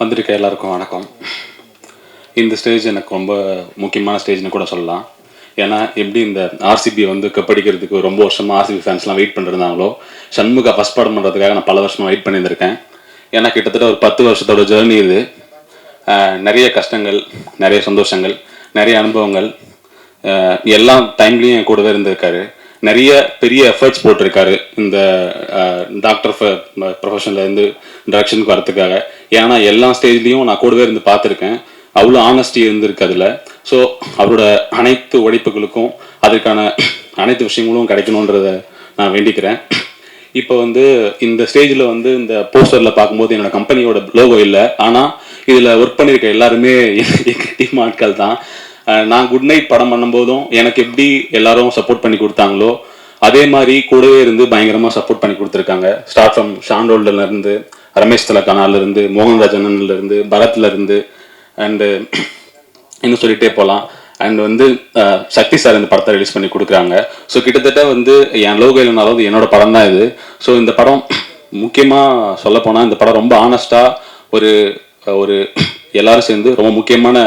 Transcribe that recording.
வந்திருக்க எல்லாருக்கும் வணக்கம். இந்த ஸ்டேஜ் எனக்கு ரொம்ப முக்கியமான ஸ்டேஜ்னு கூட சொல்லலாம். ஏன்னா எப்படி இந்த ஆர்சிபி வந்து கப்படிக்கிறதுக்கு ரொம்ப வருஷமாக ஆர்சிபி ஃபேன்ஸ்லாம் வெயிட் பண்ணிருந்தாங்களோ, சண்முகா ஃபஸ்ட் படம் பண்ணுறதுக்காக நான் பல வருஷமாக வெயிட் பண்ணியிருந்திருக்கேன். ஏன்னா கிட்டத்தட்ட ஒரு 10 வருஷத்தோட ஜேர்னி இது. நிறைய கஷ்டங்கள், நிறைய சந்தோஷங்கள், நிறைய அனுபவங்கள், எல்லா டைம்லேயும் என் கூடவே இருந்திருக்காரு. நிறைய பெரிய எஃபர்ட்ஸ் போட்டிருக்காரு இந்த டாக்டர் ப்ரொஃபஷன்லேருந்து டைரக்ஷனுக்கு வரத்துக்காக. ஏன்னா எல்லா ஸ்டேஜ்லேயும் நான் கூடவே இருந்து பார்த்துருக்கேன். அவ்வளோ ஆனஸ்டி இருந்திருக்கு அதில். ஸோ அவரோட அனைத்து உழைப்புகளுக்கும் அதுக்கான அனைத்து விஷயங்களும் கிடைக்கணுன்றத நான் வேண்டிக்கிறேன். இப்போ வந்து இந்த ஸ்டேஜில் வந்து இந்த போஸ்டரில் பார்க்கும்போது என்னோட கம்பெனியோட லோகோ இல்லை. ஆனால் இதில் ஒர்க் பண்ணியிருக்க எல்லாருமே எங்கள் டீம் ஆட்கள் தான். நான் குட் நைட் படம் பண்ணும்போதும் எனக்கு எப்படி எல்லாரும் சப்போர்ட் பண்ணி கொடுத்தாங்களோ அதே மாதிரி கூடவே இருந்து பயங்கரமாக சப்போர்ட் பண்ணி கொடுத்துருக்காங்க. ஸ்டார்ட் ஃப்ரம் ஷாண்டோல்லேருந்து, ரமேஷ் தலக்கானாலேருந்து, மோகன்ராஜன்லேருந்து, பரத்லேருந்து அண்டு இன்னும் சொல்லிகிட்டே போகலாம். அண்ட் வந்து சக்தி சார் இந்த படத்தை ரிலீஸ் பண்ணி கொடுக்குறாங்க. ஸோ கிட்டத்தட்ட வந்து என் லோகோ இல்லைனாலும் அது என்னோட படம் தான் இது. ஸோ இந்த படம் முக்கியமாக சொல்லப்போனால் இந்த படம் ரொம்ப ஆனஸ்டாக ஒரு எல்லாரும் சேர்ந்து ரொம்ப முக்கியமான